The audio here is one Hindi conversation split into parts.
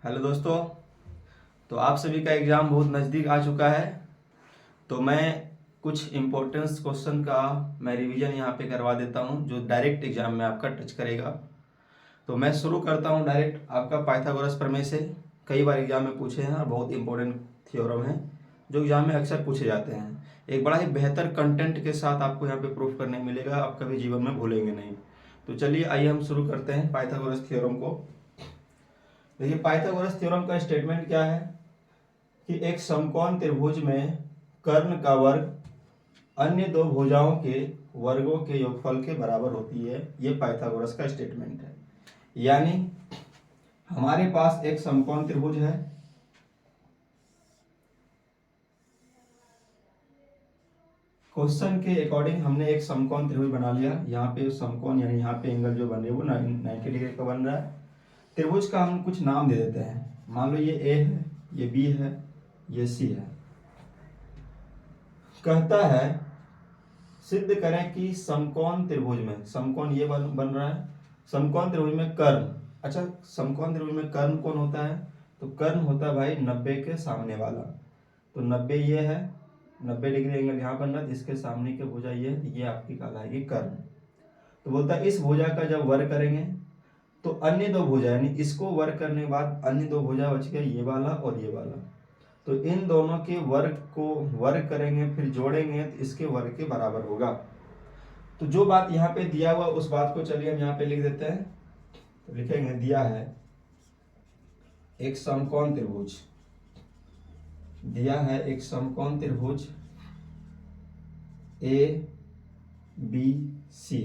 हेलो दोस्तों। तो आप सभी का एग्ज़ाम बहुत नज़दीक आ चुका है। तो मैं कुछ इम्पोर्टेंस क्वेश्चन का मैं रिवीजन यहाँ पे करवा देता हूँ जो डायरेक्ट एग्ज़ाम में आपका टच करेगा। तो मैं शुरू करता हूँ डायरेक्ट आपका पाइथागोरस प्रमेय से। कई बार एग्ज़ाम में पूछे हैं और बहुत इंपॉर्टेंट थ्योरम है जो एग्ज़ाम में अक्सर पूछे जाते हैं। एक बड़ा ही बेहतर कंटेंट के साथ आपको यहाँ पे प्रूफ करने मिलेगा, आप कभी जीवन में भूलेंगे नहीं। तो चलिए आइए हम शुरू करते हैं पाइथागोरस थ्योरम को। देखिए पाइथागोरस थ्योरम का स्टेटमेंट क्या है कि एक समकोण त्रिभुज में कर्ण का वर्ग अन्य दो भुजाओं के वर्गों के योगफल के बराबर होती है। ये पाइथागोरस का स्टेटमेंट है। यानी हमारे पास एक समकोण त्रिभुज है, क्वेश्चन के अकॉर्डिंग हमने एक समकोण त्रिभुज बना लिया। यहाँ पे समकोण यानी यहाँ पे एंगल जो बन रही है वो 90 डिग्री का बन रहा है। त्रिभुज का हम कुछ नाम दे देते हैं। मान लो ये ए है, ये बी है, ये सी है। कहता है सिद्ध करें कि समकोण त्रिभुज में, समकोण ये बन रहा है, समकोण त्रिभुज में कर्ण। अच्छा, समकोण त्रिभुज में कर्ण कौन होता है? तो कर्ण होता है भाई 90 के सामने वाला। तो 90 ये है, 90 डिग्री एंगल यहाँ बन रहा है, जिसके सामने की भुजा ये है, ये आपकी कहलाएगी कर्ण। तो बोलता है इस भुजा का जब वर्ग करेंगे तो अन्य दो भुजा, यानी इसको वर्ग करने के बाद अन्य दो भुजा बच गया, ये वाला और ये वाला। तो इन दोनों के वर्ग को वर्ग करेंगे, फिर जोड़ेंगे तो इसके वर्ग के बराबर होगा। तो जो बात यहाँ पे दिया हुआ उस बात को चलिए हम यहाँ पे लिख देते हैं। तो लिखेंगे दिया है एक समकोण त्रिभुज, दिया है एक समकोण त्रिभुज ए बी सी।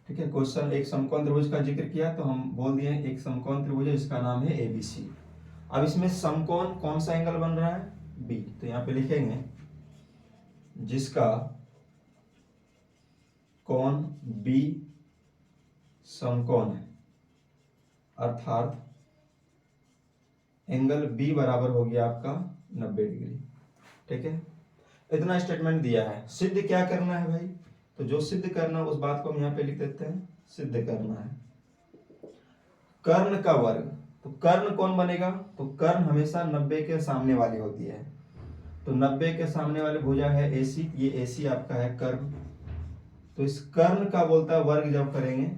ठीक है, क्वेश्चन एक समकोण त्रिभुज का जिक्र किया तो हम बोल दिए एक समकोण त्रिभुज है, इसका नाम है ए बी सी। अब इसमें समकोण कौन सा एंगल बन रहा है? बी। तो यहाँ पे लिखेंगे जिसका कोण बी समकोण है, अर्थात एंगल बी बराबर हो गया आपका 90 डिग्री। ठीक है, इतना स्टेटमेंट दिया है। सिद्ध क्या करना है भाई? तो जो सिद्ध करना है उस बात को हम यहाँ पे लिख देते हैं, सिद्ध करना है कर्ण का वर्ग। तो कर्ण कौन बनेगा? तो कर्ण हमेशा 90 के सामने वाली होती है। तो 90 के सामने वाली भुजा है AC, ये AC आपका है कर्ण। तो इस कर्ण का बोलता है वर्ग जब करेंगे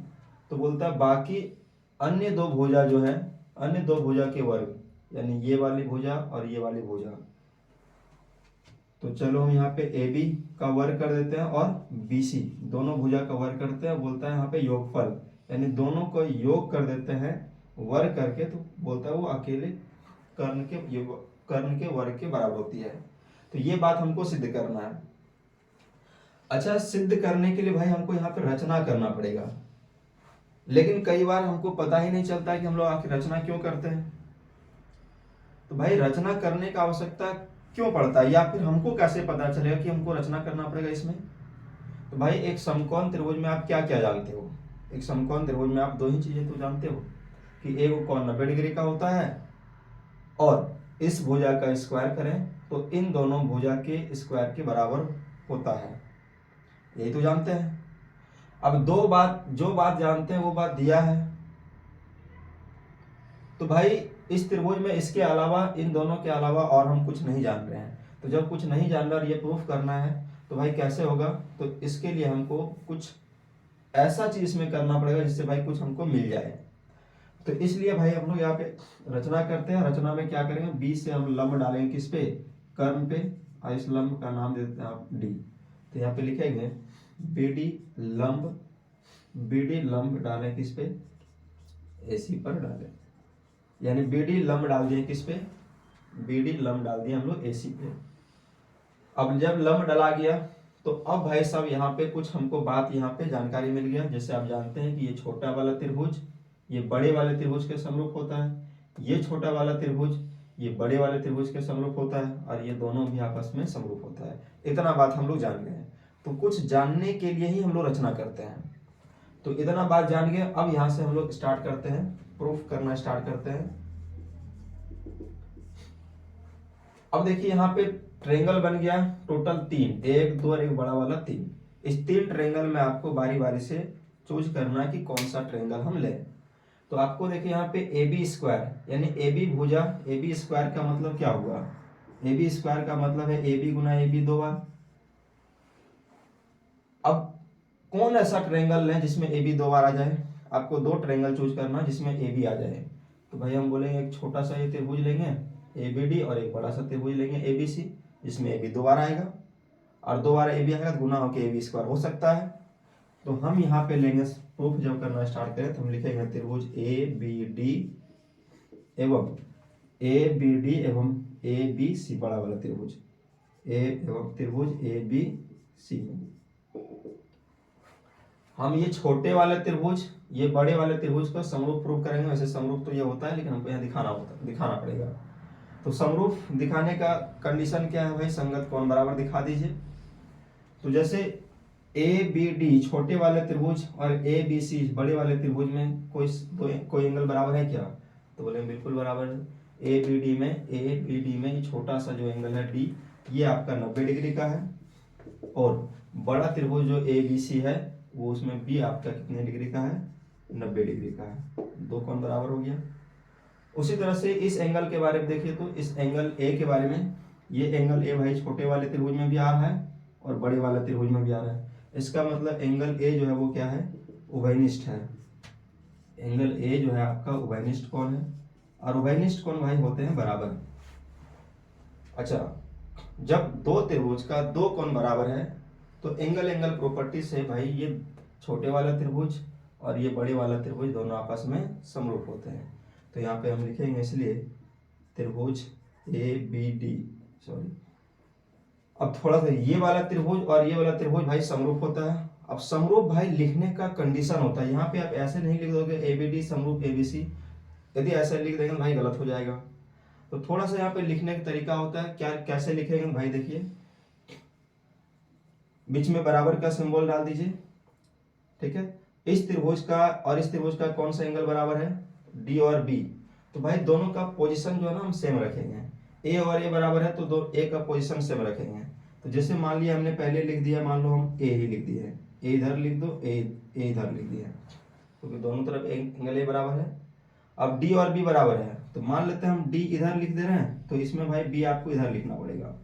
तो बोलता है बाकी अन्य दो भुजा जो है, अन्य दो भुजा के वर्ग, यानी ये वाली भुजा और ये वाली भुजा। तो चलो हम यहाँ पे AB का वर्ग कर देते हैं और BC दोनों भुजा का वर्ग करते हैं। बोलता है यहाँ पे योगफल, यानी दोनों को योग कर देते हैं वर्ग करके। तो बोलता है वो अकेले कर्ण के वर्ग के बराबर होती है। तो ये बात हमको सिद्ध करना है। अच्छा, सिद्ध करने के लिए भाई हमको यहाँ पे रचना करना पड़ेगा, लेकिन कई बार हमको पता ही नहीं चलता है कि हम लोग आखिर रचना क्यों करते हैं। तो भाई रचना करने का आवश्यकता क्यों पड़ता है, या फिर हमको कैसे पता चलेगा कि हमको रचना करना पड़ेगा इसमें? तो भाई एक समकोण त्रिभुज में आप क्या क्या जानते हो? एक समकोण त्रिभुज में आप दो ही चीजें तो जानते हो कि एक कोण 90 डिग्री का होता है और इस भुजा का स्क्वायर करें तो इन दोनों भुजा के स्क्वायर के बराबर होता है, यही तो जानते हैं। अब जो बात जानते हैं वो बात दिया है। तो भाई इस त्रिभुज में इसके अलावा, इन दोनों के अलावा और हम कुछ नहीं जान रहे हैं। तो जब कुछ नहीं जान रहा और ये प्रूफ करना है तो भाई कैसे होगा? तो इसके लिए हमको कुछ ऐसा चीज इसमें करना पड़ेगा जिससे भाई कुछ हमको मिल जाए। तो इसलिए भाई हम लोग यहाँ पे रचना करते हैं। रचना में क्या करेंगे, बी से हम लंब डालेंगे किस पे? कर्ण पे, और इस लंब का नाम दे देते हैं आप डी। तो यहाँ पे लिखेंगे बीडी लंब डालें किस पे? AC पर डालें, यानी BD लंब डाल दिए किस पे? BD लंब डाल दिए हम लोग AC पे। अब जब लंब डला गया तो अब भाई साहब यहाँ पे कुछ हमको बात यहाँ पे जानकारी मिल गया। जैसे आप जानते हैं कि ये छोटा वाला त्रिभुज ये बड़े वाले त्रिभुज के समरूप होता है, ये छोटा वाला त्रिभुज ये बड़े वाले त्रिभुज के समरूप होता है, और ये दोनों भी आपस में समरूप होता है। इतना बात हम लोग जान गए। तो कुछ जानने के लिए ही हम लोग रचना करते हैं। तो इतना बात जान गए, अब यहाँ से हम लोग स्टार्ट करते हैं, प्रूफ करना स्टार्ट करते हैं। अब देखिए यहाँ पे ट्रेंगल बन गया टोटल 3, 1 2 और एक बड़ा वाला 3। इस 3 ट्रेंगल में आपको बारी बारी से चूज करना है कि कौन सा ट्रेंगल हम लें। तो आपको देखिए यहाँ पे ए बी स्क्वायर यानी ए बी भुजा ए बी स्क्वायर का मतलब क्या हुआ, ए बी स्क्वायर का मतलब है A B Guna A B 2 बार। अब कौन ऐसा ट्रायंगल है जिसमें ए बी 2 बार आ जाए, आपको 2 ट्रायंगल चूज करना जिसमें ए बी आ जाए। तो भाई हम बोलेंगे एक छोटा सा ये त्रिभुज लेंगे ए बी डी और एक बड़ा सा त्रिभुज लेंगे ए बी सी, जिसमें ए बी 2 बार आएगा और 2 बार ए बी आएगा तो गुना होकर ए बी स्क्वायर हो सकता है। तो हम यहाँ पे लेंगे प्रूफ जब करना स्टार्ट करें तो हम लिखेंगे त्रिभुज ए बी डी एवं ए बी सी, बड़ा वाला त्रिभुज एवं त्रिभुज ए बी सी में हम ये छोटे वाले त्रिभुज ये बड़े वाले त्रिभुज का समरूप प्रूफ करेंगे। वैसे समरूप तो ये होता है लेकिन हमको यहाँ दिखाना पड़ेगा। तो समरूप दिखाने का कंडीशन क्या है भाई, संगत कोण बराबर दिखा दीजिए। तो जैसे ए बी डी छोटे वाले त्रिभुज और ए बी सी बड़े वाले त्रिभुज में कोई एंगल बराबर है क्या, तो बोले बिल्कुल बराबर है। ए बी डी में ये छोटा सा जो एंगल है डी ये आपका 90 डिग्री का है और बड़ा त्रिभुज जो ए बी सी है वो उसमें बी आपका कितने डिग्री का है, 90 डिग्री का है। 2 कोण बराबर हो गया। उसी तरह से इस एंगल के बारे में देखिए तो इस एंगल ए के बारे में, ये एंगल ए भाई छोटे वाले त्रिभुज में भी आ रहा है और बड़े वाले त्रिभुज में भी आ रहा है। इसका मतलब एंगल ए जो है वो क्या है, उभयनिष्ठ है। एंगल ए जो है आपका उभयनिष्ठ कोण है और उभयनिष्ठ कोण भाई होते हैं बराबर। अच्छा, जब 2 त्रिभुज का 2 कोण बराबर है तो एंगल प्रॉपर्टी से भाई ये छोटे वाला त्रिभुज और ये बड़े वाला त्रिभुज दोनों आपस में समरूप होते हैं। तो यहाँ पे हम लिखेंगे इसलिए त्रिभुज ए बी डी, सॉरी अब थोड़ा सा ये वाला त्रिभुज और ये वाला त्रिभुज भाई समरूप होता है। अब समरूप भाई लिखने का कंडीशन होता है, यहाँ पे आप ऐसे नहीं लिख दोगे ए बी डी समरूप ए बी सी, यदि ऐसे लिख देंगे भाई गलत हो जाएगा। तो थोड़ा सा यहाँ पे लिखने का तरीका होता है, क्या कैसे लिखेंगे भाई देखिए, बीच में बराबर का सिंबल डाल दीजिए, ठीक है। इस त्रिभुज का और इस त्रिभुज का कौन सा एंगल बराबर है, डी और बी। तो भाई दोनों का पोजीशन जो है ना हम सेम रखेंगे, ए और ए बराबर है तो दो ए का पोजीशन सेम रखेंगे। तो जैसे मान लिया हमने पहले लिख दिया, मान लो हम ए ही लिख दिए, ए इधर लिख दो, ए इधर लिख दिया, क्योंकि तो दोनों तरफ एंगल ए बराबर है। अब डी और बी बराबर है तो मान लेते हैं हम डी इधर लिख दे रहे हैं तो इसमें भाई बी आपको इधर लिखना पड़ेगा,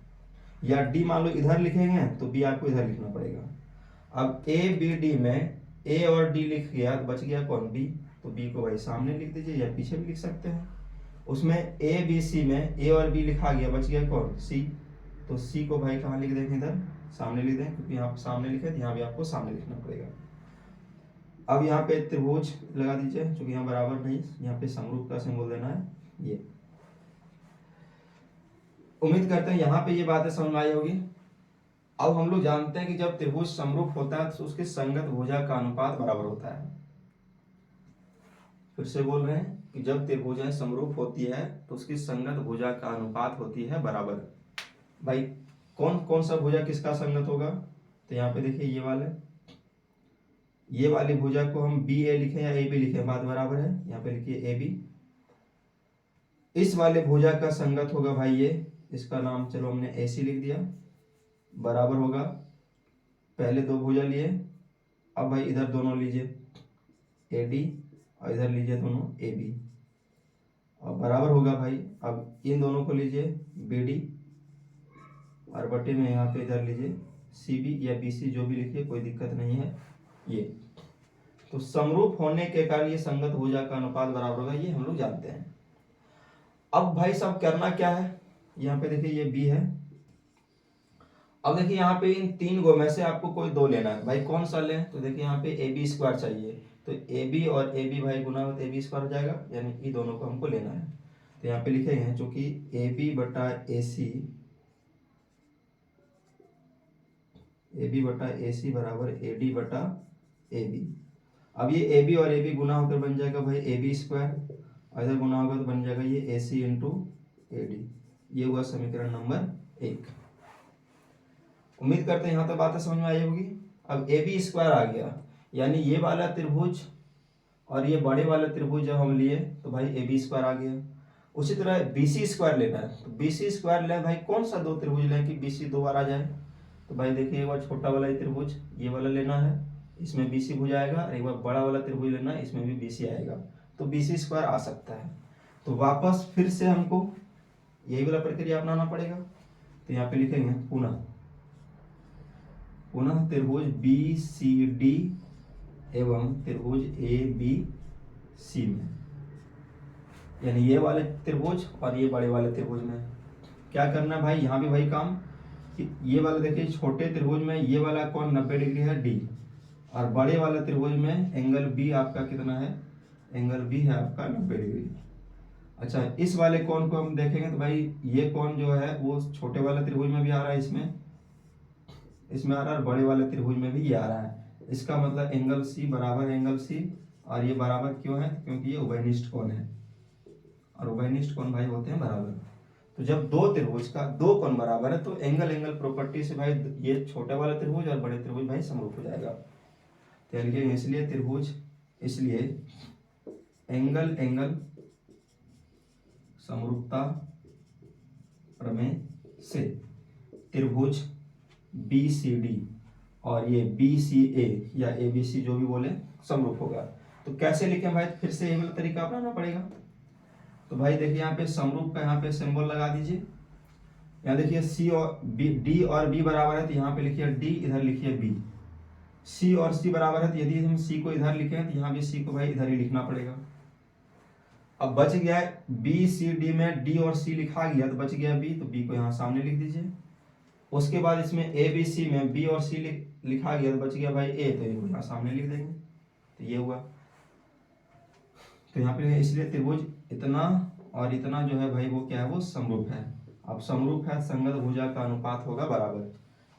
या डी मान लो इधर लिखेंगे तो बी आपको इधर लिखना पड़ेगा। अब ए बी डी में ए और डी लिख गया तो बच गया कौन, बी, तो बी को भाई सामने लिख दीजिए या पीछे भी लिख सकते हैं। उसमें ए बी सी में ए और बी लिखा गया, बच गया कौन, सी, तो सी को भाई कहाँ लिख देंगे, इधर सामने लिख दें, क्योंकि यहाँ सामने लिखे तो यहाँ भी आपको सामने लिखना पड़ेगा। अब यहाँ पे त्रिभुज लगा दीजिए, क्योंकि यहाँ बराबर नहीं, यहाँ पे समरूप का सिंबल देना है ये। उम्मीद करते हैं यहाँ पे ये बातें समझ में आई होगी। अब हम लोग जानते हैं कि जब त्रिभुज समरूप होता है तो उसके संगत भुजा का अनुपात बराबर होता है। फिर से बोल रहे हैं कि जब त्रिभुजाएं समरूप होती है तो उसकी संगत भुजा का अनुपात होती है बराबर। भाई कौन कौन सा भुजा किसका संगत होगा, तो यहाँ पे देखिए ये वाली भुजा को हम बी ए लिखें या ए बी लिखें, बात बराबर है। यहाँ पे लिखिए ए बी। इस वाले भुजा का संगत होगा भाई ये, इसका नाम चलो हमने ए सी लिख दिया, बराबर होगा, पहले 2 भुजा लिए, अब भाई इधर दोनों लीजिए ए डी और इधर लीजिए दोनों ए बी, और बराबर होगा भाई, अब इन दोनों को लीजिए बी डी और बटे में यहाँ पे इधर लीजिए सी बी या बी सी, जो भी लिखिए कोई दिक्कत नहीं है। ये तो समरूप होने के कारण ये संगत भुजा का अनुपात बराबर होगा, ये हम लोग जानते हैं। अब भाई सब करना क्या है, यहाँ पे देखिए ये बी है। अब देखिए यहाँ पे इन 3 गो में से आपको कोई 2 लेना है, भाई कौन सा लें, तो देखिए यहाँ पे ए बी स्क्वायर चाहिए, तो ए बी और ए बी भाई गुना हो तो ए बी स्क्वायर हो जाएगा, यानी ये दोनों को हमको लेना है। तो यहाँ पे लिखेंगे चूंकि ए बी बटा ए सी बराबर ए डी बटा ए बी। अब ये ए बी और ए बी गुना होकर बन जाएगा भाई ए बी स्क्वायर, और इधर गुना होगा तो बन जाएगा ये ए सी इंटू ए डी। ये हुआ समीकरण नंबर 1। उम्मीद करते हैं यहाँ तक बातें समझ में आई होगी। अब ए बी स्क्वायर आ गया, यानी ये वाला त्रिभुज और ये बड़े वाला त्रिभुज जब हम लिए तो भाई ए बी स्क्वायर आ गया। उसी तरह बी सी स्क्वायर लेना है, तो बी सी स्क्वायर लें भाई कौन सा 2 त्रिभुज लें कि बी सी 2 बार आ जाए, तो भाई देखिए एक बार छोटा वाला त्रिभुज ये वाला लेना है, इसमें बी सी भुजा आएगा, और एक बार बड़ा वाला त्रिभुज लेना है, इसमें भी बी सी आएगा। तो BC स्क्वायर आ सकता है। तो वापस फिर से हमको यही वाला प्रक्रिया अपनाना पड़ेगा। तो यहाँ पे लिखेंगे पुनः त्रिभुज BCD एवं त्रिभुज ABC में, यानी ये वाले त्रिभुज और ये बड़े वाले त्रिभुज में क्या करना है भाई, यहाँ भी वही काम कि ये वाला देखिए छोटे त्रिभुज में ये वाला कोण 90 डिग्री है D, और बड़े वाले त्रिभुज में एंगल B आपका कितना है, एंगल B है आपका 90 डिग्री। अच्छा, इस वाले कोण को हम देखेंगे तो भाई ये कोण जो है वो छोटे वाले त्रिभुज में भी आ रहा है, इसमें आ रहा है, बड़े वाले त्रिभुज में भी ये आ रहा है। इसका मतलब एंगल C बराबर एंगल C, और ये बराबर क्यों है, क्योंकि ये उभयनिष्ठ कोण है, और उभयनिष्ठ कोण भाई होते हैं बराबर। तो जब दो त्रिभुज का दो कोण बराबर है तो एंगल एंगल प्रॉपर्टी से भाई ये छोटे वाला त्रिभुज और बड़े त्रिभुज भाई समरूप हो जाएगा। तो इसलिए त्रिभुज, इसलिए एंगल एंगल समरूपता प्रमेय से त्रिभुज BCD और ये BCA या ABC जो भी बोले समरूप होगा। तो कैसे लिखें भाई, फिर से यही वाला तरीका अपनाना पड़ेगा। तो भाई देखिए यहाँ पे समरूप का यहाँ पे सिंबल लगा दीजिए। यहाँ देखिए C और D और B बराबर है तो यहाँ पे लिखिए D, इधर लिखिए B। C और C बराबर है तो यदि हम C को इधर लिखें तो यहाँ भी C को भाई इधर ही लिखना पड़ेगा। अब बच गया है BCD में D और C लिखा गया तो बच गया B, तो B को यहाँ सामने लिख दीजिए। उसके बाद इसमें ABC में B और C लिखा गया तो बच गया भाई A, तो ये को यहाँ सामने लिख देंगे। तो ये हुआ, तो यहाँ पे इसलिए त्रिभुज इतना और इतना जो है भाई वो क्या है, वो समरूप है। अब समरूप है, संगत भुजा का अनुपात होगा बराबर,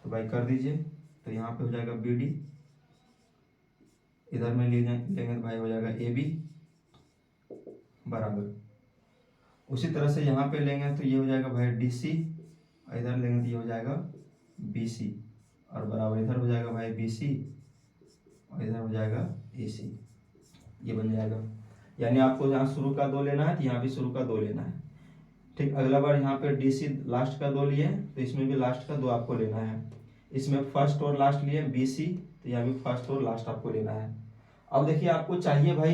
तो भाई कर दीजिए। तो यहाँ पे हो जाएगा BD, इधर में लेंगे तो भाई हो जाएगा AB बराबर। उसी तरह से यहाँ पे लेंगे तो ये हो जाएगा भाई DC, और इधर लेंगे तो ये हो जाएगा BC, और बराबर इधर हो जाएगा भाई BC, और इधर हो जाएगा AC। ये बन जाएगा, यानी आपको यहाँ शुरू का 2 लेना है तो यहाँ भी शुरू का 2 लेना है। ठीक, अगला बार यहाँ पे DC लास्ट का 2 लिए तो इसमें भी लास्ट का 2 आपको लेना है। इसमें फर्स्ट और लास्ट लिए BC, तो यहाँ भी फर्स्ट और लास्ट आपको लेना है। अब देखिए आपको चाहिए भाई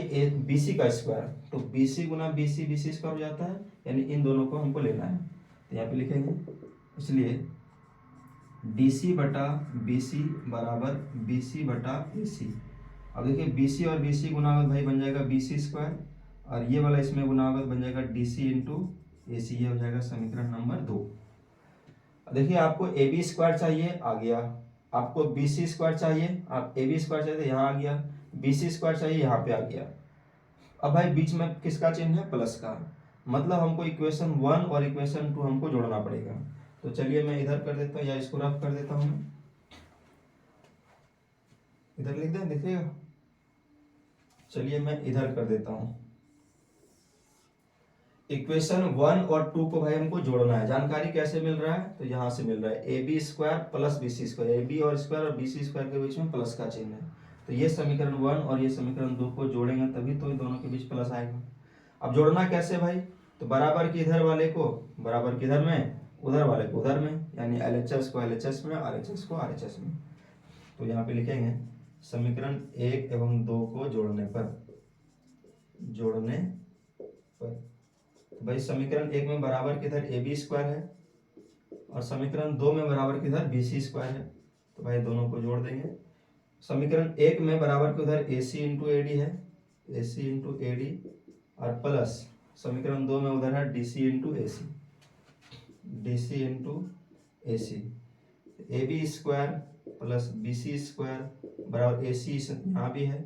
BC का स्क्वायर, तो BC गुना BC BC स्क्वायर हो जाता है, यानी इन दोनों को हमको लेना है। तो यहाँ पे लिखेंगे, इसलिए DC बटा BC बराबर BC बटा AC। अब देखिए BC और BC गुणागत भाई बन जाएगा BC स्क्वायर, और ये वाला इसमें गुणागत बन जाएगा DC इंटू AC। ये हो जाएगा समीकरण नंबर 2। देखिए आपको AB स्क्वायर चाहिए, आ गया। आपको BC स्क्वायर चाहिए, आप AB स्क्वायर चाहिए, यहाँ आ गया। BC स्क्वायर चाहिए, यहाँ पे आ गया। अब भाई बीच में किसका चिन्ह है, प्लस का, मतलब हमको इक्वेशन 1 और इक्वेशन 2 हमको जोड़ना पड़ेगा। तो चलिए मैं इधर कर देता हूँ, या इसको रफ कर देता हूँ, इधर लिख दें, देखिएगा। चलिए मैं इधर कर देता हूँ। इक्वेशन 1 और 2 को भाई हमको जोड़ना है। जानकारी कैसे मिल रहा है, तो यहाँ से मिल रहा है AB square plus BC square. AB और स्क्वायर और BC स्क्वायर के बीच में प्लस का चिन्ह है, तो ये समीकरण 1 और ये समीकरण 2 को जोड़ेंगे तभी तो इन दोनों के बीच प्लस आएगा। अब जोड़ना कैसे भाई, तो बराबर की इधर वाले को बराबर की इधर में, उधर वाले को उधर में, यानी LHS को LHS में, RHS को RHS में। तो यहाँ पे लिखेंगे समीकरण 1 एवं 2 को जोड़ने पर भाई समीकरण 1 में बराबर किधर AB स्क्वायर है, और समीकरण 2 में बराबर किधर BC स्क्वायर है, तो भाई दोनों को जोड़ देंगे। समीकरण 1 में बराबर किधर AC इंटू AD है, AC इंटू AD, और प्लस समीकरण 2 में उधर है DC into AC, DC into AC। AB square plus BC square बराबर AC यहाँ भी है,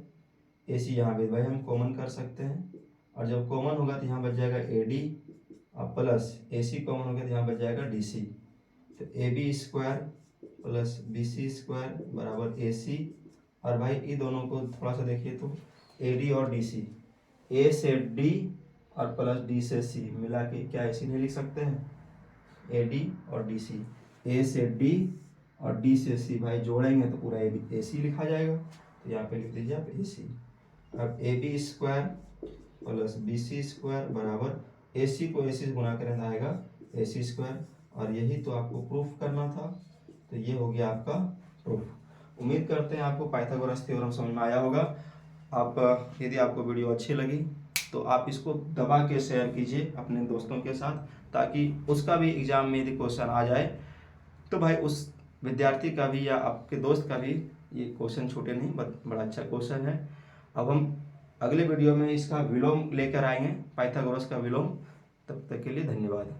AC यहाँ भी, भाई हम कॉमन कर सकते हैं, और जब कॉमन होगा तो यहाँ बच जाएगा AD, और प्लस AC कॉमन होगा तो यहाँ बच जाएगा DC। तो AB square plus BC square बराबर AC, और भाई ये दोनों को थोड़ा सा देखिए तो AD और DC, A से D और प्लस D से C मिला के क्या ऐसी नहीं लिख सकते हैं, AD और DC, A से D और D से C भाई जोड़ेंगे तो पूरा AC लिखा जाएगा। तो यहाँ पे लिख दीजिए आप AC। अब AB square plus BC square बराबर AC को AC से गुना करें आएगा AC स्क्वायर, और यही तो आपको प्रूफ करना था। तो ये हो गया आपका प्रूफ। उम्मीद करते हैं आपको पाइथागोरस थ्योरम समझ में आया होगा। आप यदि आपको वीडियो अच्छी लगी तो आप इसको दबा के शेयर कीजिए अपने दोस्तों के साथ, ताकि उसका भी एग्जाम में यदि क्वेश्चन आ जाए तो भाई उस विद्यार्थी का भी या आपके दोस्त का भी ये क्वेश्चन छूटे नहीं। बड़ा अच्छा क्वेश्चन है। अब हम अगले वीडियो में इसका विलोम लेकर आएंगे, पाइथागोरस का विलोम। तब तक के लिए धन्यवाद।